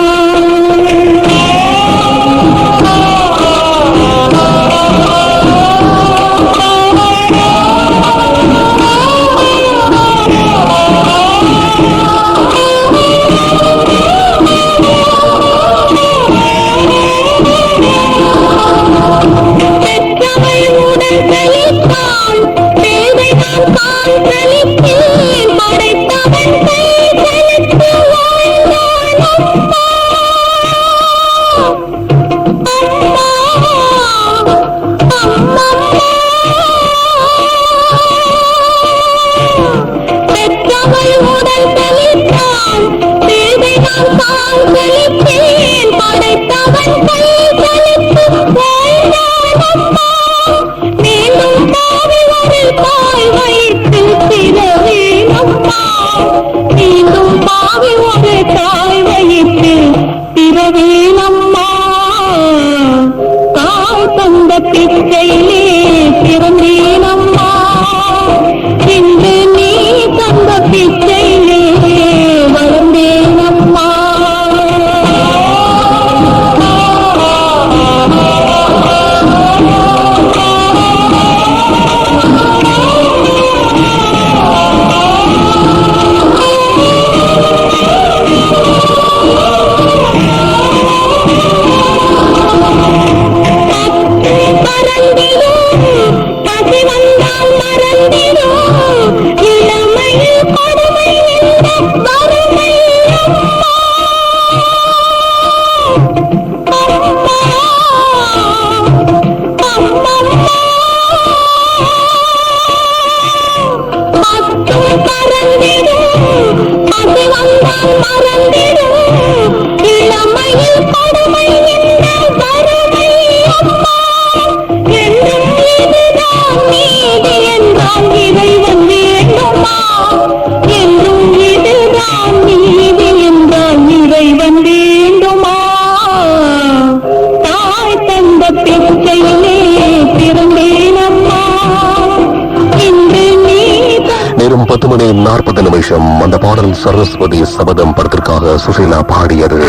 Speaker 4: நேரம் 10:40. அந்த பாடல் சரஸ்வதி சபதம் படத்திற்காக சுஷீலா பாடியது.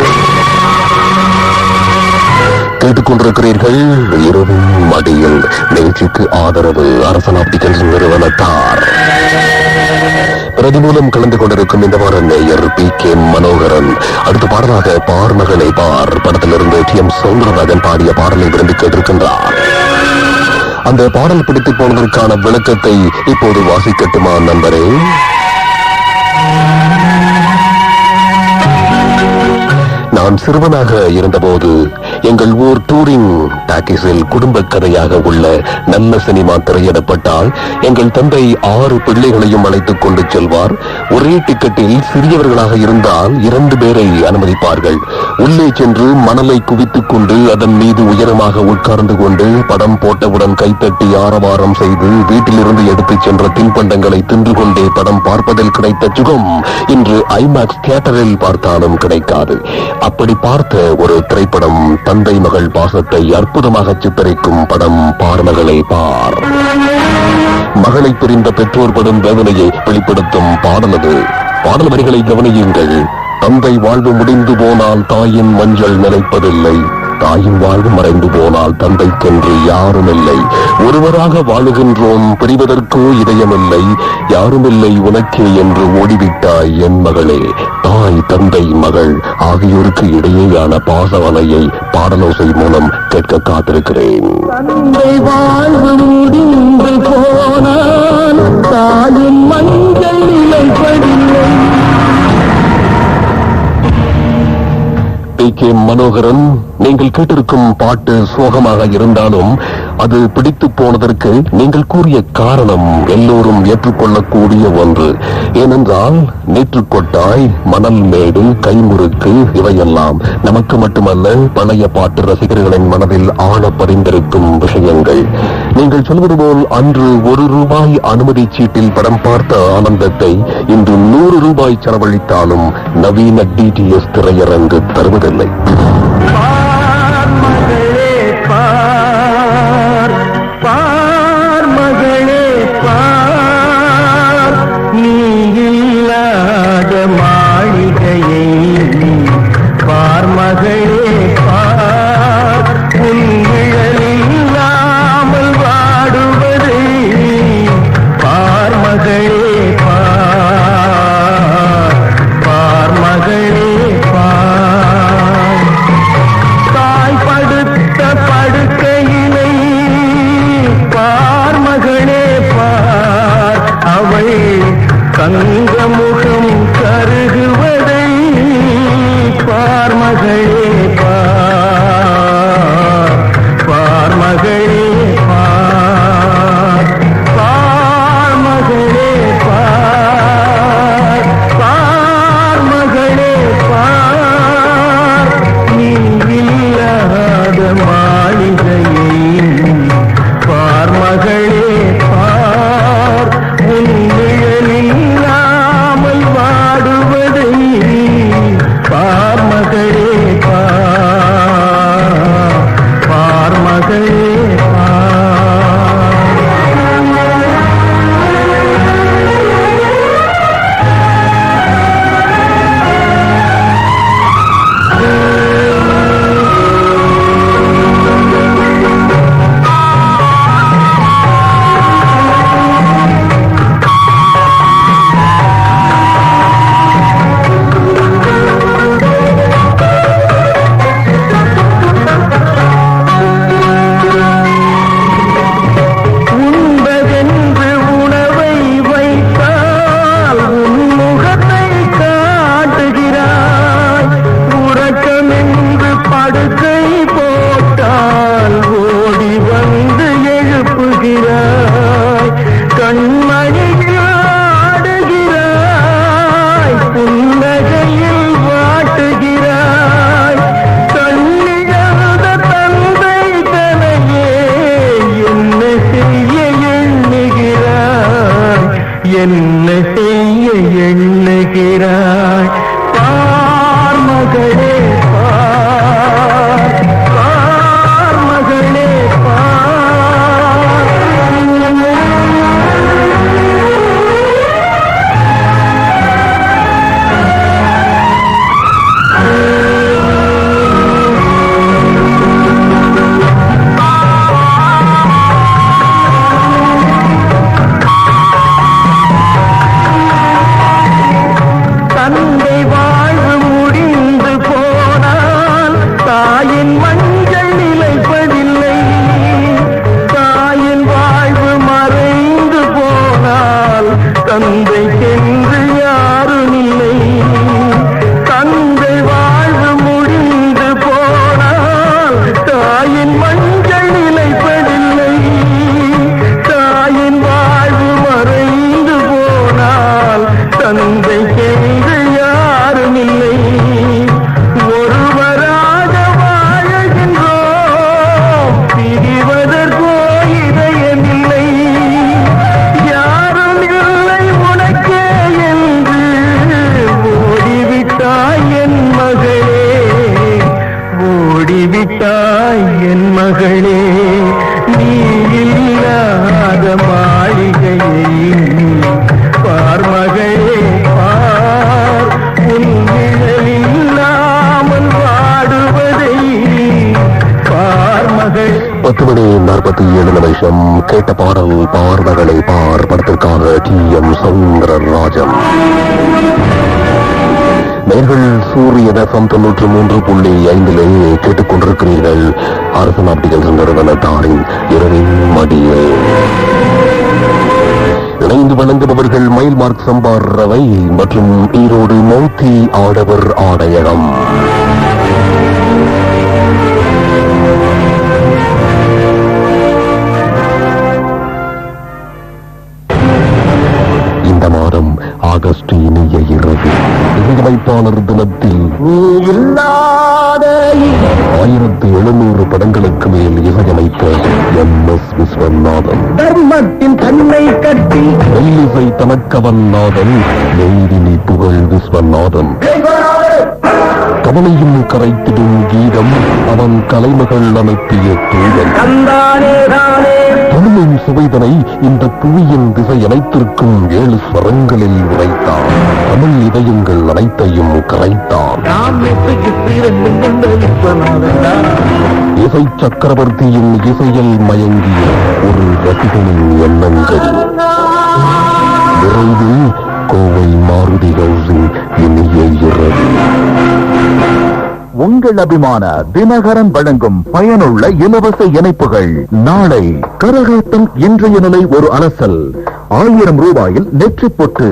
Speaker 4: கேட்டுக்கொண்டிருக்கிறீர்கள் இரவின் மடியில். நிகழ்ச்சிக்கு ஆதரவு அரசன் ஆப்டிகல்ஸ் நிறுவனத்தார். பிரதிமூலம் கலந்து கொண்டிருக்கும் இந்த வார நேயர் PK மனோகரன். அடுத்த பாடலாக பார்மகளை பார் படத்திலிருந்து TM சௌந்தரராஜன் பாடிய பாடலை விரும்பி கேட்டிருக்கின்றார். அந்த பாடல் பிடித்து போனதற்கான விளக்கத்தை இப்போது வாசிக்கட்டுமா நண்பரே? நான் சிறுவனாக இருந்தபோது எங்கள் ஊர் டூரிங் டாக்கிஸில் குடும்ப கதையாக உள்ள நல்ல சினிமா திரையிடப்பட்டால் எங்கள் தந்தை 6 பிள்ளைகளையும் அழைத்துக் கொண்டு செல்வார். ஒரே டிக்கெட்டில் சிறியவர்களாக இருந்தால் 2 பேரை அனுமதிப்பார்கள். உள்ளே சென்று மணலை குவித்துக் கொண்டு அதன் மீது உயரமாக உட்கார்ந்து கொண்டு படம் போட்டவுடன் கைத்தட்டி ஆரவாரம் செய்து வீட்டிலிருந்து எடுத்துச் சென்ற தின்பண்டங்களை தின்று கொண்டே படம் பார்ப்பதில் கிடைத்த சுகம் இன்று ஐமேக்ஸ் தியேட்டரில் பார்த்தாலும் கிடைக்காது. அப்படி பார்த்த ஒரு திரைப்படம் தந்தை மகள் பாசத்தை அற்புதமாக சித்தரிக்கும் படம் பார்மகளை பார். மகளை பிரிந்த பெற்றோர் படும் வேதனையை வெளிப்படுத்தும் பாடலது. பாடல் வரிகளை கவனியுங்கள். தந்தை வாழ்வு முடிந்து போனால் தாயின் மஞ்சள் நிலைப்பதில்லை. தாயின் வாழ்வு மறைந்து போனால் தந்தைக்கென்று யாரும் இல்லை. ஒருவராக வாழுகின்றோம், பிரிவதற்கோ இதயமில்லை. யாருமில்லை உனக்கே என்று ஓடிவிட்டாய் என் மகளே. தாய், தந்தை, மகள் ஆகியோருக்கு இடையேயான பாசவலையை பாடலோசை மூலம் கேட்க காத்திருக்கிறேன்.
Speaker 5: தந்தை வாழ்வு முடிந்து போனால் தாயின் மஞ்சள் நிலைப்பதில்லை.
Speaker 4: PK மனோகரன், நீங்கள் கேட்டிருக்கும் பாட்டு சோகமாக இருந்தாலும் அது பிடித்து போனதற்கு நீங்கள் கூறிய காரணம் எல்லோரும் ஏற்றுக்கொள்ளக்கூடிய ஒன்று. ஏனென்றால் நீற்றுக்கொட்டாய், மணல் மேடு, கைமுறுக்கு இவையெல்லாம் நமக்கு மட்டுமல்ல பழைய பாட்டு ரசிகர்களின் மனதில் ஆழ பதிந்திருக்கும் விஷயங்கள். நீங்கள் சொல்வது போல் அன்று ₹1 அனுமதி சீட்டில் படம் பார்த்த ஆனந்தத்தை இன்று ₹100 செலவழித்தாலும் நவீன DTS திரையரங்கு தருவதில்லை. நிமிஷம் கேட்ட பாடல் பார்வகளை பார் படத்திற்காக TM சௌந்தரராஜன். நேர்கள் சூரிய FM 93.5 கேட்டுக் கொண்டிருக்கிறீர்கள். அரசன் ஆப்டிகல்ஸ் நிறுவனத்தாரின் இரவின் மடியில் இணைந்து வழங்குபவர்கள் மயில் மார்க் சம்பார் ரவை மற்றும் ஈரோடு மௌத்தி ஆடவர் ஆடையகம். இந்த மாதம் ஆகஸ்ட் இனிய இரவு இசையமைப்பாளர் தினத்தில் 1700 படங்களுக்கு மேல் இசையமைத்த MS விஸ்வநாதன்,
Speaker 5: தர்மத்தின் தன்மை கட்டி
Speaker 4: மெல்லிசை தனக்கவன் நாதன், நெய்தினி புகழ் விஸ்வநாதன், கவலையும் கரைத்திடும் கீதம் அவன் கலைமகள் அனுப்பிய தூதன். தமிழின் சுவைதனை இந்த புவியின் திசை அனைத்திற்கும் 7 ஸ்வரங்களில் உரைத்தான். தமிழ் இதயங்கள் அனைத்தையும் கரைத்தான். இசை சக்கரவர்த்தியின் இசையில் மயங்கிய ஒரு ரசிகனின் எண்ணங்கள் விரைவில் கோவை மாருதி ஹவுஸின் இனிய இரவு.
Speaker 3: உங்கள் அபிமான தினகரன் வழங்கும் பயனுள்ள இலவச இணைப்புகள். நாளை கரகாட்டம் இன்றைய நிலை ஒரு அலசல் 1000 ரூபாயில் நெற்றி பொட்டு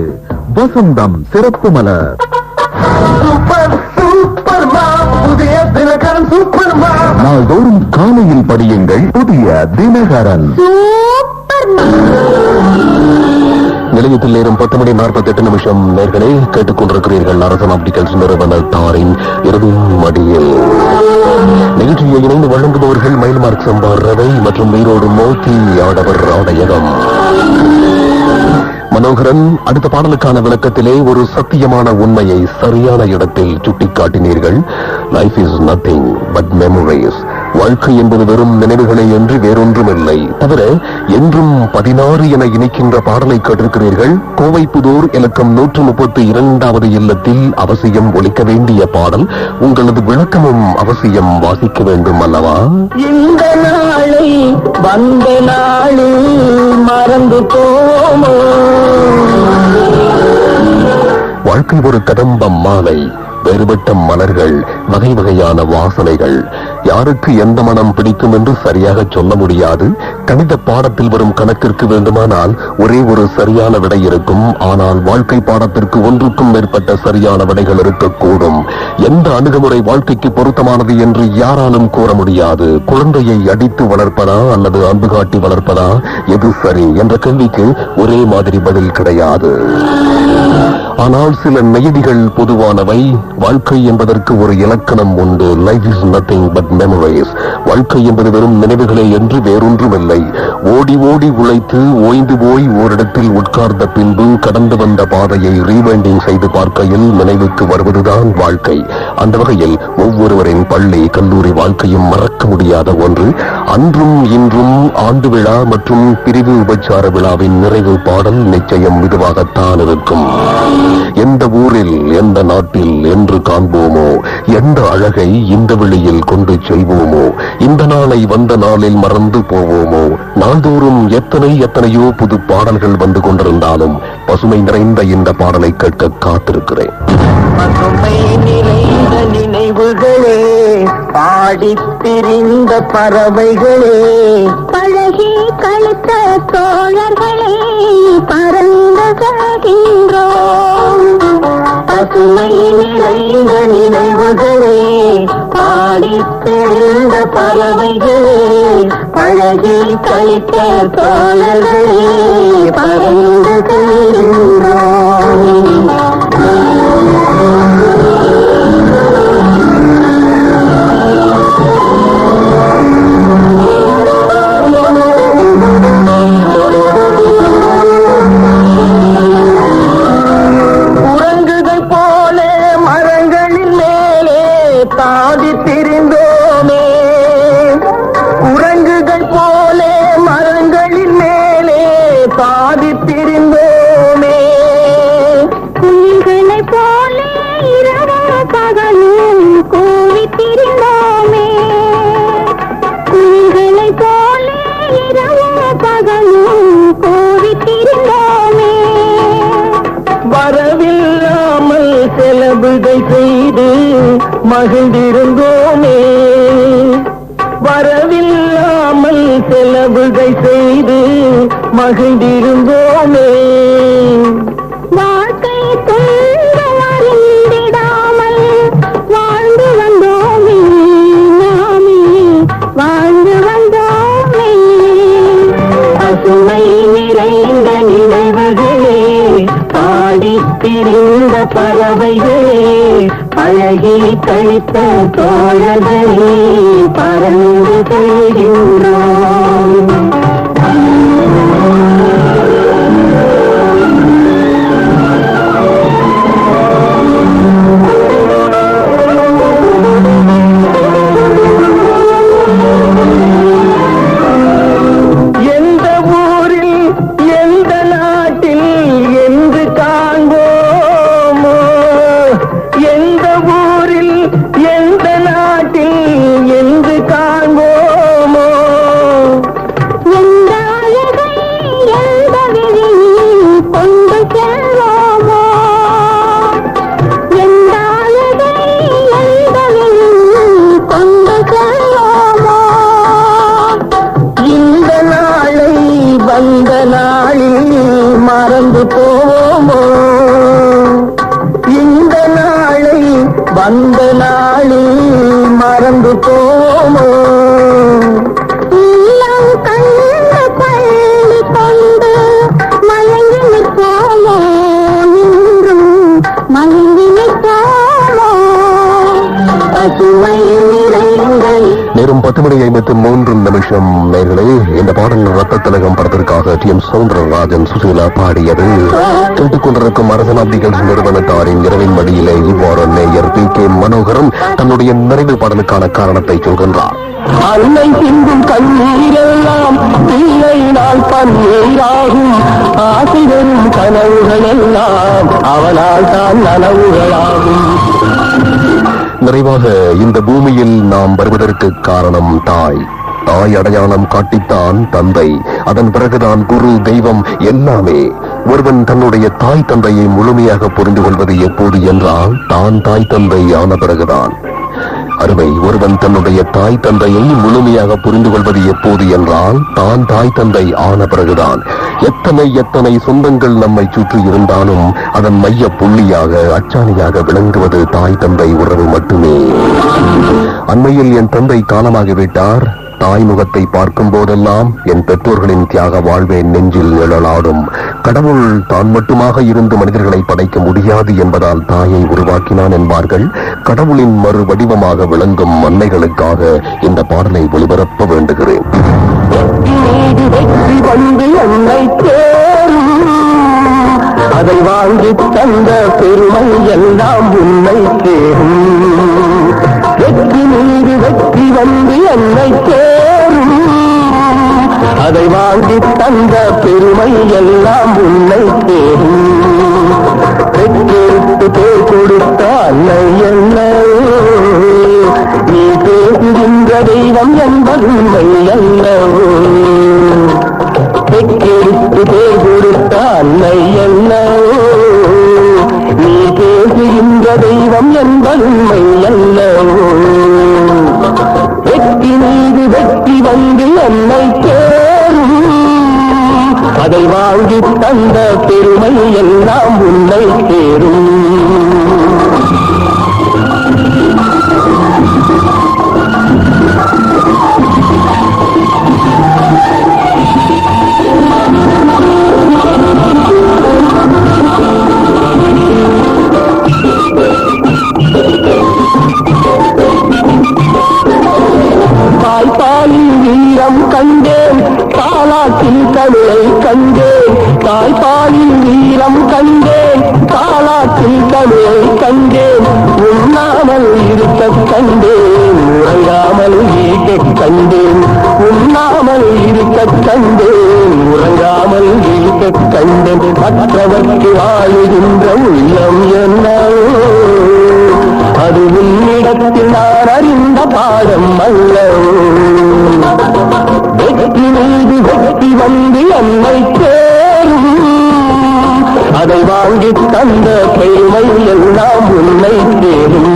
Speaker 3: வசந்தம் சிறப்பு மலர். நாள்தோறும் காலையில் படியுங்கள் புதிய தினகரன்.
Speaker 4: நிலையத்தில் நேரம் 10:48 நேர்களே கேட்டுக் கொண்டிருக்கிறீர்கள். அரசன் ஆப்டிகல்ஸ் நிறுவனத்தாரின் இரவின் மடியில் நிகழ்ச்சியை இணைந்து வழங்குபவர்கள் மயில் மார்க் சம்பார் ரவை மற்றும் ஈரோடு மௌத்தி ஆடவர் ஆடையகம். மனோகரன், அடுத்த பாடலுக்கான விளக்கத்திலே ஒரு சத்தியமான உண்மையை சரியான இடத்தில் சுட்டிக்காட்டினீர்கள். Life is nothing but memories. வாழ்க்கை என்பது வெறும் நினைவுகளே என்று வேறொன்றுமில்லை. தவிர என்றும் 16 என இணைக்கின்ற பாடலை கேட்டிருக்கிறீர்கள். கோவை புதூர் இலக்கம் 132வது இல்லத்தில் அவசியம் ஒலிக்க வேண்டிய பாடல். உங்களது விளக்கமும் அவசியம் வாசிக்க வேண்டும் அல்லவா?
Speaker 7: இந்த நாளை வந்த நாளில் மறந்து போமோ.
Speaker 4: வாழ்க்கை ஒரு கதம்பம் மாலை, வேறுபட்ட மலர்கள், வகை வகையான வாசனைகள். யாருக்கு எந்த மனம் பிடிக்கும் என்று சரியாக சொல்ல முடியாது. கணித பாடத்தில் வரும் கணக்கிற்கு வேண்டுமானால் ஒரே ஒரு சரியான விடை இருக்கும். ஆனால் வாழ்க்கை பாடத்திற்கு ஒன்றுக்கும் மேற்பட்ட சரியான விடைகள் இருக்கக்கூடும். எந்த அணுகுமுறை வாழ்க்கைக்கு பொருத்தமானது என்று யாராலும் கூற முடியாது. குழந்தையை அடித்து வளர்ப்பதா அல்லது அன்பு காட்டி வளர்ப்பதா, எது சரி என்ற கேள்விக்கு ஒரே மாதிரி பதில் கிடையாது. ஆனால் சில நெய்திகள் பொதுவானவை. வாழ்க்கை என்பதற்கு ஒரு இலக்கணம் உண்டு. Life is nothing but memories. வாழ்க்கை என்பது வெறும் நினைவுகளே என்று வேறொன்றுமில்லை. ஓடி ஓடி உழைத்து ஓய்ந்து போய் ஓரிடத்தில் உட்கார்ந்த பின்பு கடந்து வந்த பாதையை ரீவைண்டிங் செய்து பார்க்கையில் நினைவுக்கு வருவதுதான் வாழ்க்கை. அந்த வகையில் ஒவ்வொருவரின் பள்ளி கல்லூரி வாழ்க்கையும் மறக்க முடியாத ஒன்று. அன்றும் இன்றும் ஆண்டு விழா மற்றும் பிரிவு உபச்சார விழாவின் நிறைவு பாடல் நிச்சயம் இதுவாகத்தான் இருக்கும். எந்த ஊரில் எந்த நாட்டில் என்று காண்போமோ, எந்த அழகை இந்த வெளியில் கொண்டு செல்வோமோ, இந்த நாளை வந்த நாளில் மறந்து போவோமோ. நாள்தோறும் எத்தனையோ புது பாடல்கள் வந்து கொண்டிருந்தாலும் பசுமை நிறைந்த இந்த பாடலை கேட்க காத்திருக்கிறேன்.
Speaker 7: பசுமை நிறைந்த நினைவுகளே, பாடித் திரிந்த பறவைகளே, பழகி கழுத்த தோழர்களே, பறந்து செல்கின்றோம். பசுமை நிறைந்த நினைவுகளே, பாடித் திரிந்த பறவைகளே, பழகி கழுத்த தோழர்களே, பறந்து செல்கின்றோம். உறங்குகள் போல மரங்களின் மேலே தாவி திரிந்தோமே. உறங்குகள் போல மரங்களின் மேலே தாவி திரிந்தோமே. செய்து மகிழ்ந்திருந்தோமே, வரவில்லாமல் செலவுகள் செய்து மகிழ்ந்திருந்தோமே.
Speaker 2: வாழ்க்கை துன்பம் அறிந்திடாமல் வாழ்ந்து வந்தோமே, நாமே வாழ்ந்து வந்தோமே.
Speaker 7: பசுமை நிறைந்த நினைவுகளே, பாடித் திரிந்த பறவைகளே, அழகி கழித்த தோழர்களே, பறந்து செல்கின்றோம். அந்த நாளில் மறந்து போமோ,
Speaker 2: இல்லம் கண்ட பள்ளி கொண்டு மயங்கி நிற்போமோ, நின்றும் மயங்கி நிற்போமோ.
Speaker 7: பசுமை நிறைந்த
Speaker 4: நேரம் 10:53 நேர்களே. இந்த பாடல் ரத்த திலகம் படத்திற்காக டி.எம். சௌந்தரராஜன் சுசீலா பாடியது. கேட்டுக்கொண்டிருக்கும் அரசனாப்திகள் நிறுவனத்தாரின் இரவின் மடியிலே இவ்வாறு நேயர் பி.கே. மனோகரன் தன்னுடைய நிறைவு பாடலுக்கான காரணத்தை சொல்கின்றார்.
Speaker 7: அன்னை சிந்தும் கண்ணீரெல்லாம் பிள்ளையினால் பன்னீராகும், ஆசை வரும் கனவுகள் எல்லாம் அவனால் தான் நனவுகளாகும்.
Speaker 4: நிறைவாக இந்த பூமியில் நாம் வருவதற்கு காரணம் தாய். தாய் அடையாளம் காட்டித்தான் தந்தை, அதன் பிறகுதான் குரு, தெய்வம் எல்லாமே. ஒருவன் தன்னுடைய தாய் தந்தையை முழுமையாக புரிந்து கொள்வது எப்போது என்றால் தான் தாய் தந்தை ஆன பிறகுதான். அருமை. ஒருவன் தன்னுடைய தாய் தந்தையை முழுமையாக புரிந்து கொள்வது எப்போது என்றால் தான் தாய் தந்தை ஆன பிறகுதான். எத்தனை சொந்தங்கள் நம்மை சுற்றி இருந்தாலும் அதன் மைய புள்ளியாக அச்சாணியாக விளங்குவது தாய் தந்தை உறவு மட்டுமே. அண்மையில் என் தந்தை காலமாகிவிட்டார். தாய் முகத்தை பார்க்கும் போதெல்லாம் என் பெற்றோர்களின் தியாக வாழ்வே நெஞ்சில் நிழலாடும். கடவுள் தான் மட்டுமாக இருந்து மனிதர்களை படைக்க முடியாது என்பதால் தாயை உருவாக்கினான் என்பார்கள். கடவுளின் மறு வடிவமாக விளங்கும் அன்னைகளுக்காக இந்த பாடலை ஒளிபரப்ப வேண்டுகிறேன்.
Speaker 7: வெற்றி வந்து என்னை தேரும், அதை வாங்கி தந்த பெருமை எல்லாம் உன்னை சேரும். வெற்றி மீது வெற்றி வந்து என்னை சேரும், அதை வாங்கி தந்த பெருமை எல்லாம் உன்னை சேரும். பெற்றெடுத்து பேர் கொடுத்த அன்னை என்ன, நீ பேசுகின்ற தெய்வம் என்பது உண்மை அல்லவோ. பெற்றெடுத்து பேர் கொடுத்த அன்னை என்னவோ, நீ பேசுகின்ற தெய்வம் என்பது உண்மை அல்லவோ. வெற்றி மீது வெற்றி வந்து என்னை சேரும், அதை வாங்கி தந்த பெருமை எல்லாம் உன்னை சேரும். தாய்ப்பாலின் வீரம் கண்டேன், தாலாட்டில் தமிழை கண்டேன். தாய்ப்பாலின் வீரம் கண்டேன், தாலாட்டில் தமிழை கண்டேன். உண்ணாமல் இருக்க கண்டேன், உறங்காமல் ஈட்ட கண்டேன். உண்ணாமல் இருக்க கண்டேன், உறங்காமல் ஈட்ட கண்டேன். மற்றவர்க்கு வாழுகின்ற உள்ளம் என்னவோ, அது உன்னிடத்தில் நான் அறிந்த பாடம் அல்லவோ. வெற்றி மீது வெற்றி வந்து என்னை சேரும், அதை வாங்கி தந்த பெருமை எல்லாம் உன்னை சேரும்.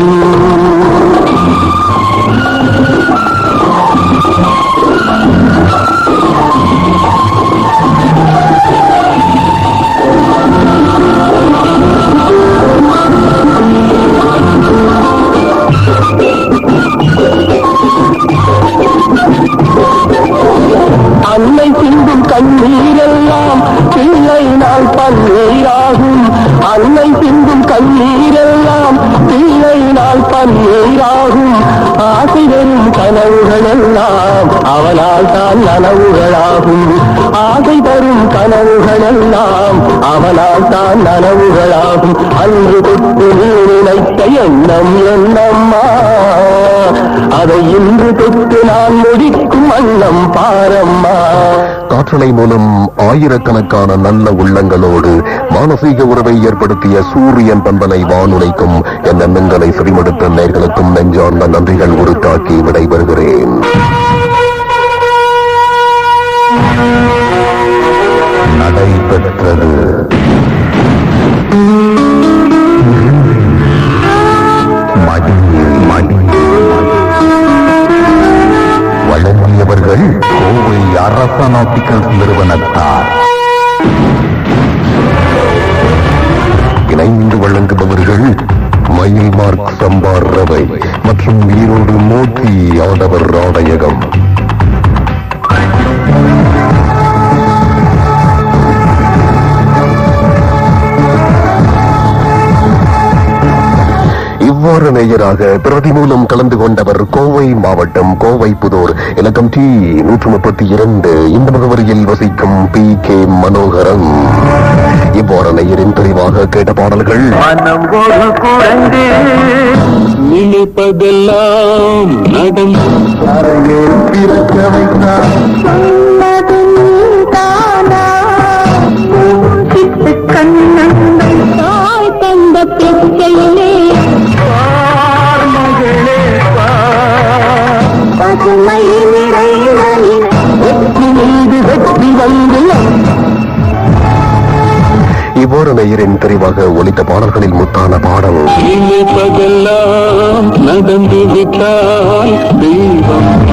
Speaker 7: அன்னை சிந்தும் கண்ணீரெல்லாம் பிள்ளையினால் பன்னீராகும். அன்னை சிந்தும் கண்ணீரெல்லாம் பிள்ளையினால் பன்னீராகும். ஆசை தரும் கனவுகள் எல்லாம் அவனால் தான் நனவுகளாகும். ஆசை தரும் கனவுகள் எல்லாம் அவனால் தான் நனவுகளாகும். அன்று தொட்டு நீ நினைத்த எண்ணம் என்னம்மா, அதை இன்று தொட்டு நான் முடிக்கும் வண்ணம் பாரம்மா.
Speaker 4: காற்றலை மூலம் ஆயிரக்கணக்கான நல்ல உள்ளங்களோடு மானசீக உறவை ஏற்படுத்திய சூரியன் பண்பலை வானுலைக்கும் என் எண்ணங்களை செவிமடுத்த நேர்களுக்கும் நெஞ்சார்ந்த நன்றிகள் உருத்தாக்கி விடைபெறுகிறேன். நடைபெற்றது வழங்கியவர்கள் கோவை அரசன் ஆப்டிகல்ஸ் நிறுவனத்தார். இணைந்து வழங்குபவர்கள் மயில் மார்க் சம்பார் ரவை மற்றும் ஈரோடு மோத்தி ஆடவர் ஆடையகம். இவ்வாறு நேயராக பிரதி மூலம் கலந்து கொண்டவர் கோவை மாவட்டம் கோவை புதூர் இலக்கம் டி 132 இந்த முகவரியில் வசிக்கும் PK மனோகரன். இவ்வாறு நேயரின் தெளிவாக கேட்ட பாடல்கள்
Speaker 5: மனம் ஒரு குரங்கு நினைப்பதெல்லாம் நடந்து பிறக்க வைத்தார்.
Speaker 2: கண்ணங்கள் தாய் தந்த பிச்சையிலே பசுமை
Speaker 7: வெற்றி மீது வெற்றி வந்து
Speaker 4: இவ்வாறு நேயரின் தெரிவாக ஒலித்த பாடல்களில் முத்தான பாடல்
Speaker 5: நினைப்பதெல்லாம் நடந்து விட்டால் தெய்வம்